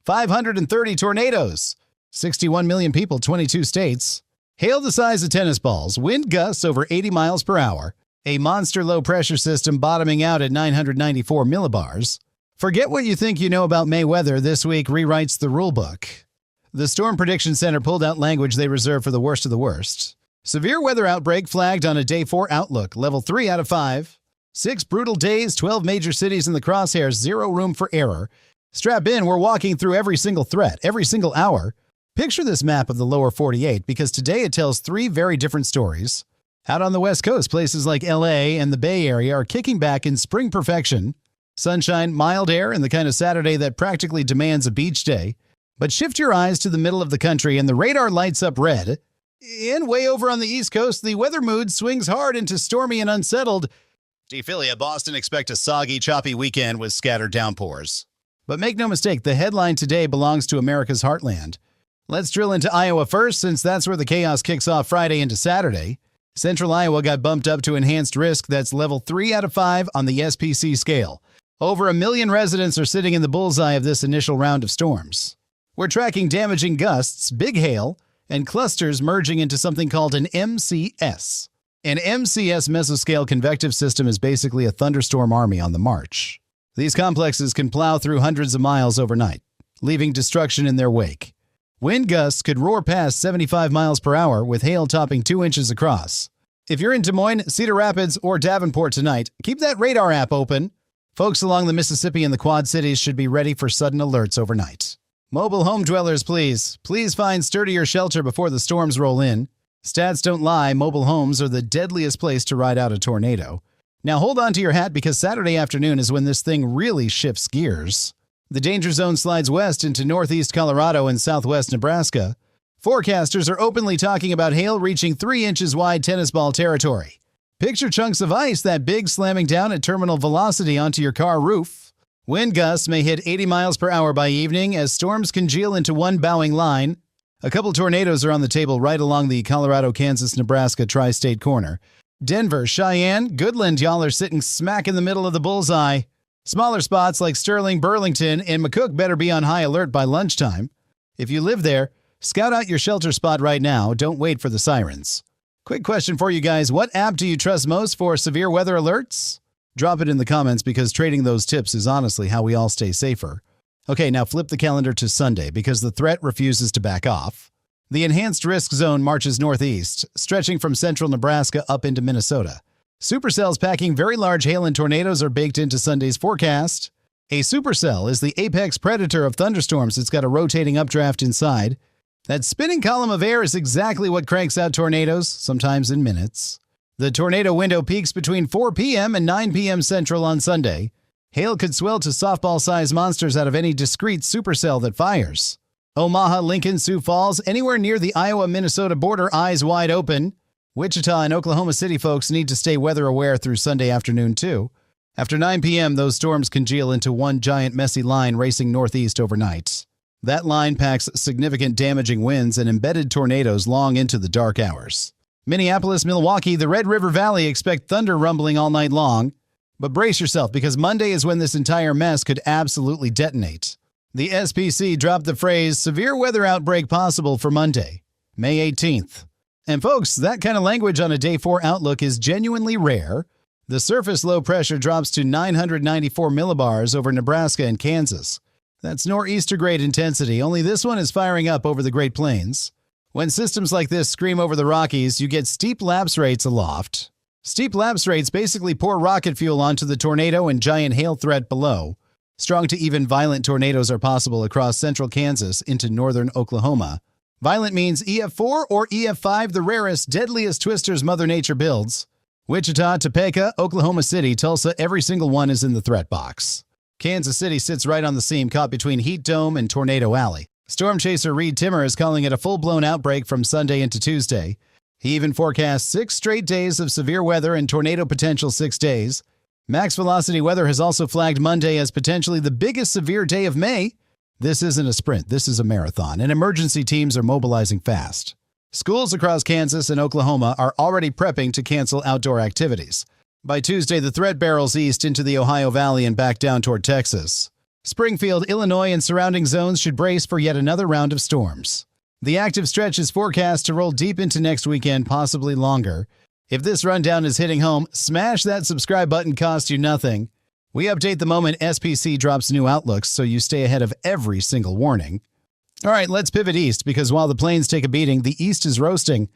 530 tornadoes, 61 million people, 22 states, hail the size of tennis balls, wind gusts over 80 miles per hour, a monster low-pressure system bottoming out at 994 millibars. Forget what you think you know about May weather. This week rewrites the rulebook. The Storm Prediction Center pulled out language they reserve for the worst of the worst. Severe weather outbreak flagged on a Day 4 outlook, level 3 out of 5. 6 brutal days, 12 major cities in the crosshairs, 0 room for error. Strap in, we're walking through every single threat, every single hour. Picture this map of the lower 48 because today it tells 3 very different stories. Out on the West Coast, places like LA and the Bay Area are kicking back in spring perfection. Sunshine, mild air, and the kind of Saturday that practically demands a beach day. But shift your eyes to the middle of the country and the radar lights up red. And way over on the East Coast, the weather mood swings hard into stormy and unsettled. Philly, Boston expect a soggy, choppy weekend with scattered downpours. But make no mistake, the headline today belongs to America's heartland. Let's drill into Iowa first, since that's where the chaos kicks off Friday into Saturday. Central Iowa got bumped up to enhanced risk. That's level 3 out of 5 on the SPC scale. Over 1 million residents are sitting in the bullseye of this initial round of storms. We're tracking damaging gusts, big hail, and clusters merging into something called an MCS. An MCS mesoscale convective system is basically a thunderstorm army on the march. These complexes can plow through hundreds of miles overnight, leaving destruction in their wake. Wind gusts could roar past 75 miles per hour with hail topping 2 inches across. If you're in Des Moines, Cedar Rapids, or Davenport tonight, keep that radar app open. Folks along the Mississippi and the Quad Cities should be ready for sudden alerts overnight. Mobile home dwellers, please find sturdier shelter before the storms roll in. Stats don't lie, mobile homes are the deadliest place to ride out a tornado. Now hold on to your hat because Saturday afternoon is when this thing really shifts gears. The danger zone slides west into northeast Colorado and southwest Nebraska. Forecasters are openly talking about hail reaching 3 inches wide tennis ball territory. Picture chunks of ice that big slamming down at terminal velocity onto your car roof. Wind gusts may hit 80 miles per hour by evening as storms congeal into one bowing line. A couple tornadoes are on the table right along the Colorado, Kansas, Nebraska tri-state corner. Denver, Cheyenne, Goodland, y'all are sitting smack in the middle of the bullseye. Smaller spots like Sterling, Burlington, and McCook better be on high alert by lunchtime. If you live there, scout out your shelter spot right now. Don't wait for the sirens. Quick question for you guys. What app do you trust most for severe weather alerts? Drop it in the comments because trading those tips is honestly how we all stay safer. Okay, now flip the calendar to Sunday because the threat refuses to back off. The enhanced risk zone marches northeast, stretching from central Nebraska up into Minnesota. Supercells packing very large hail and tornadoes are baked into Sunday's forecast. A supercell is the apex predator of thunderstorms. It's got a rotating updraft inside. That spinning column of air is exactly what cranks out tornadoes, sometimes in minutes. The tornado window peaks between 4 p.m. and 9 p.m. Central on Sunday. Hail could swell to softball-sized monsters out of any discrete supercell that fires. Omaha, Lincoln, Sioux Falls, anywhere near the Iowa-Minnesota border, eyes wide open. Wichita and Oklahoma City folks need to stay weather aware through Sunday afternoon, too. After 9 p.m., those storms congeal into one giant messy line racing northeast overnight. That line packs significant damaging winds and embedded tornadoes long into the dark hours. Minneapolis, Milwaukee, the Red River Valley expect thunder rumbling all night long. But brace yourself because Monday is when this entire mess could absolutely detonate. The SPC dropped the phrase, severe weather outbreak possible for Monday, May 18th. And folks, that kind of language on a Day 4 outlook is genuinely rare. The surface low pressure drops to 994 millibars over Nebraska and Kansas. That's nor'easter grade intensity, only this one is firing up over the Great Plains. When systems like this scream over the Rockies, you get steep lapse rates aloft. Steep lapse rates basically pour rocket fuel onto the tornado and giant hail threat below. Strong to even violent tornadoes are possible across central Kansas into northern Oklahoma. Violent means EF4 or EF5, the rarest, deadliest twisters Mother Nature builds. Wichita, Topeka, Oklahoma City, Tulsa, every single one is in the threat box. Kansas City sits right on the seam caught between Heat Dome and Tornado Alley. Storm chaser Reed Timmer is calling it a full-blown outbreak from Sunday into Tuesday. He even forecasts 6 straight days of severe weather and tornado potential 6 days. Max Velocity Weather has also flagged Monday as potentially the biggest severe day of May. This isn't a sprint, this is a marathon, and emergency teams are mobilizing fast. Schools across Kansas and Oklahoma are already prepping to cancel outdoor activities. By Tuesday, the threat barrels east into the Ohio Valley and back down toward Texas. Springfield, Illinois, and surrounding zones should brace for yet another round of storms. The active stretch is forecast to roll deep into next weekend, possibly longer. If this rundown is hitting home, smash that subscribe button, costs you nothing. We update the moment SPC drops new outlooks so you stay ahead of every single warning. All right, let's pivot east because while the plains take a beating, the east is roasting.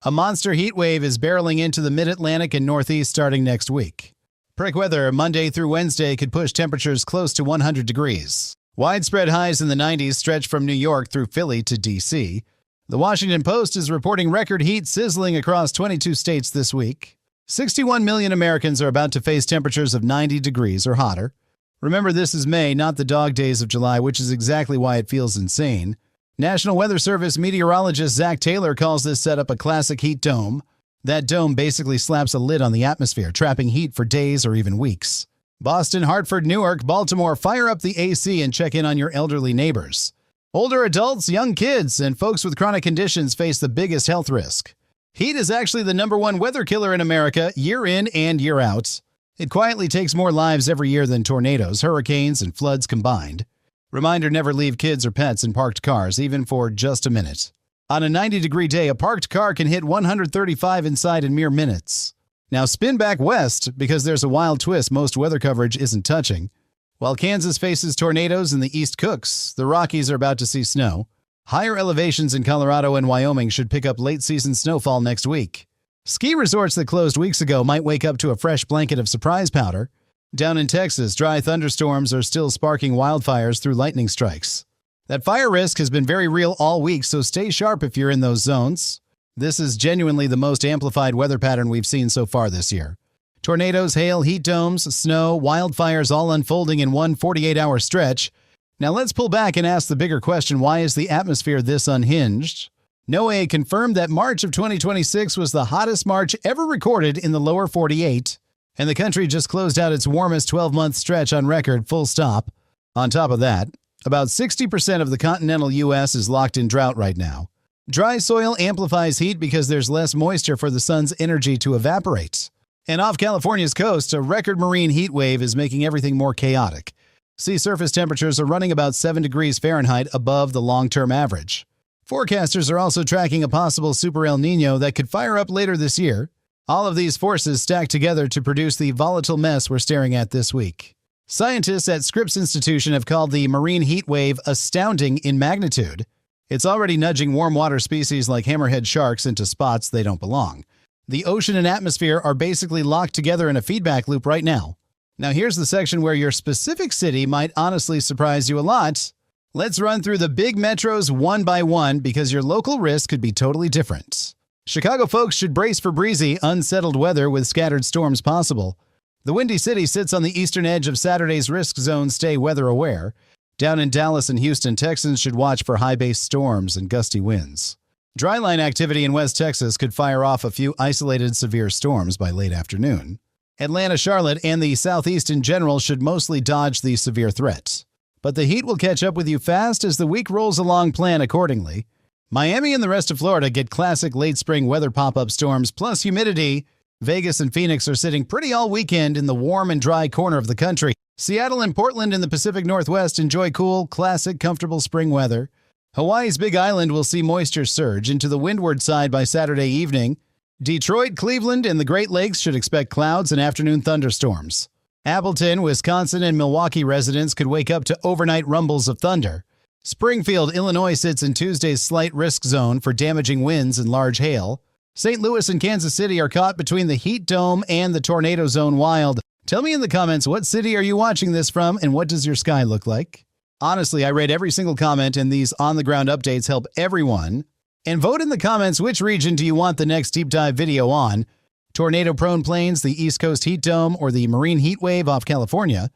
A monster heat wave is barreling into the mid-Atlantic and northeast starting next week. Prick weather Monday through Wednesday could push temperatures close to 100 degrees. Widespread highs in the 90s stretch from New York through Philly to D.C. The Washington Post is reporting record heat sizzling across 22 states this week. 61 million Americans are about to face temperatures of 90 degrees or hotter. Remember, this is May, not the dog days of July, which is exactly why it feels insane. National Weather Service meteorologist Zach Taylor calls this setup a classic heat dome. That dome basically slaps a lid on the atmosphere, trapping heat for days or even weeks. Boston, Hartford, Newark, Baltimore, fire up the AC and check in on your elderly neighbors. Older adults, young kids, and folks with chronic conditions face the biggest health risk. Heat is actually the #1 weather killer in America, year in and year out. It quietly takes more lives every year than tornadoes, hurricanes, and floods combined. Reminder, never leave kids or pets in parked cars, even for just a minute. On a 90-degree day, a parked car can hit 135 inside in mere minutes. Now spin back west, because there's a wild twist most weather coverage isn't touching. While Kansas faces tornadoes and the East cooks, the Rockies are about to see snow. Higher elevations in Colorado and Wyoming should pick up late-season snowfall next week. Ski resorts that closed weeks ago might wake up to a fresh blanket of surprise powder. Down in Texas, dry thunderstorms are still sparking wildfires through lightning strikes. That fire risk has been very real all week, so stay sharp if you're in those zones. This is genuinely the most amplified weather pattern we've seen so far this year. Tornadoes, hail, heat domes, snow, wildfires all unfolding in one 48-hour stretch. Now let's pull back and ask the bigger question, why is the atmosphere this unhinged? NOAA confirmed that March of 2026 was the hottest March ever recorded in the lower 48, and the country just closed out its warmest 12-month stretch on record, full stop. On top of that, about 60% of the continental U.S. is locked in drought right now. Dry soil amplifies heat because there's less moisture for the sun's energy to evaporate. And off California's coast, a record marine heat wave is making everything more chaotic. Sea surface temperatures are running about 7 degrees Fahrenheit above the long-term average. Forecasters are also tracking a possible super El Niño that could fire up later this year. All of these forces stack together to produce the volatile mess we're staring at this week. Scientists at Scripps Institution have called the marine heat wave astounding in magnitude. It's already nudging warm water species like hammerhead sharks into spots they don't belong. The ocean and atmosphere are basically locked together in a feedback loop right now. Now here's the section where your specific city might honestly surprise you a lot. Let's run through the big metros one by one because your local risk could be totally different. Chicago folks should brace for breezy, unsettled weather with scattered storms possible. The Windy City sits on the eastern edge of Saturday's risk zone, stay weather aware. Down in Dallas and Houston, Texans should watch for high-base storms and gusty winds. Dryline activity in West Texas could fire off a few isolated severe storms by late afternoon. Atlanta, Charlotte, and the Southeast in general should mostly dodge the severe threat. But the heat will catch up with you fast as the week rolls along, plan accordingly. Miami and the rest of Florida get classic late spring weather pop-up storms plus humidity. Vegas and Phoenix are sitting pretty all weekend in the warm and dry corner of the country. Seattle and Portland in the Pacific Northwest enjoy cool, classic, comfortable spring weather. Hawaii's Big Island will see moisture surge into the windward side by Saturday evening. Detroit, Cleveland, and the Great Lakes should expect clouds and afternoon thunderstorms. Appleton, Wisconsin, and Milwaukee residents could wake up to overnight rumbles of thunder. Springfield, Illinois sits in Tuesday's slight risk zone for damaging winds and large hail. St. Louis and Kansas City are caught between the heat dome and the tornado zone wild. Tell me in the comments, what city are you watching this from and what does your sky look like? Honestly, I read every single comment and these on-the-ground updates help everyone. And vote in the comments which region do you want the next deep dive video on. Tornado-prone plains, the East Coast heat dome, or the marine heat wave off California.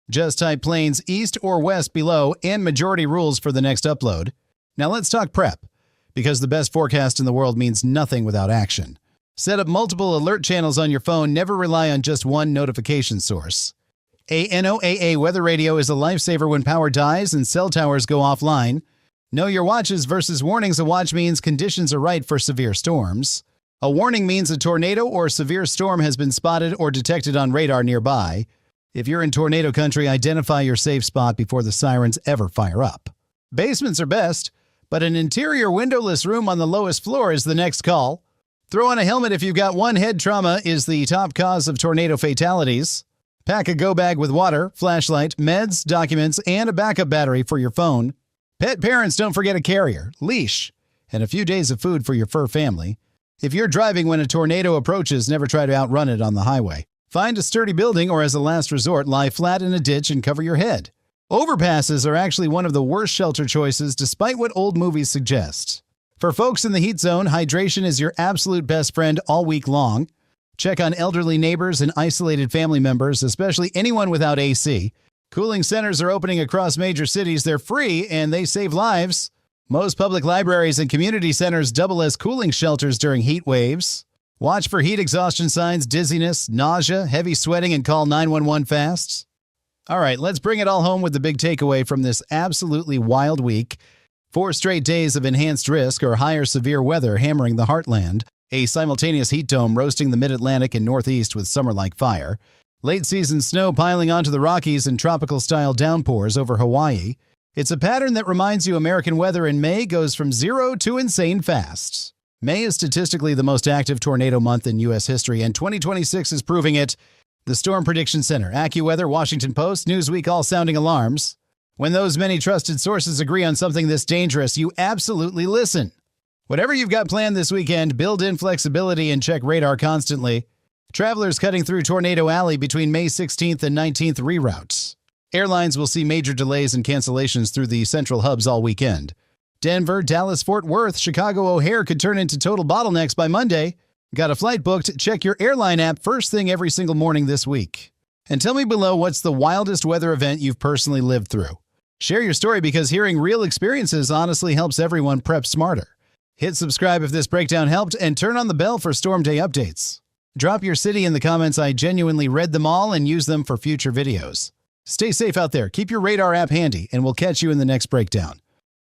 Just type plains east or west below and majority rules for the next upload. Now let's talk prep, because the best forecast in the world means nothing without action. Set up multiple alert channels on your phone, never rely on just one notification source. A NOAA weather radio is a lifesaver when power dies and cell towers go offline. Know your watches versus warnings. A watch means conditions are right for severe storms. A warning means a tornado or severe storm has been spotted or detected on radar nearby. If you're in tornado country, identify your safe spot before the sirens ever fire up. Basements are best, but an interior windowless room on the lowest floor is the next call. Throw on a helmet if you've got one. Head trauma is the top cause of tornado fatalities. Pack a go bag with water, flashlight, meds, documents, and a backup battery for your phone. Pet parents, don't forget a carrier, leash, and a few days of food for your fur family. If you're driving when a tornado approaches, never try to outrun it on the highway. Find a sturdy building or, as a last resort, lie flat in a ditch and cover your head. Overpasses are actually one of the worst shelter choices, despite what old movies suggest. For folks in the heat zone, hydration is your absolute best friend all week long. Check on elderly neighbors and isolated family members, especially anyone without AC. Cooling centers are opening across major cities. They're free and they save lives. Most public libraries and community centers double as cooling shelters during heat waves. Watch for heat exhaustion signs, dizziness, nausea, heavy sweating, and call 911 fast. All right, let's bring it all home with the big takeaway from this absolutely wild week. 4 straight days of enhanced risk or higher severe weather hammering the heartland. A simultaneous heat dome roasting the mid-Atlantic and Northeast with summer-like fire. Late-season snow piling onto the Rockies and tropical-style downpours over Hawaii. It's a pattern that reminds you American weather in May goes from zero to insane fast. May is statistically the most active tornado month in U.S. history, and 2026 is proving it. The Storm Prediction Center, AccuWeather, Washington Post, Newsweek all sounding alarms. When those many trusted sources agree on something this dangerous, you absolutely listen. Whatever you've got planned this weekend, build in flexibility and check radar constantly. Travelers cutting through Tornado Alley between May 16th and 19th reroutes. Airlines will see major delays and cancellations through the central hubs all weekend. Denver, Dallas, Fort Worth, Chicago O'Hare could turn into total bottlenecks by Monday. Got a flight booked? Check your airline app first thing every single morning this week. And tell me below what's the wildest weather event you've personally lived through. Share your story because hearing real experiences honestly helps everyone prep smarter. Hit subscribe if this breakdown helped and turn on the bell for Storm Day updates. Drop your city in the comments. I genuinely read them all and use them for future videos. Stay safe out there, keep your radar app handy, and we'll catch you in the next breakdown.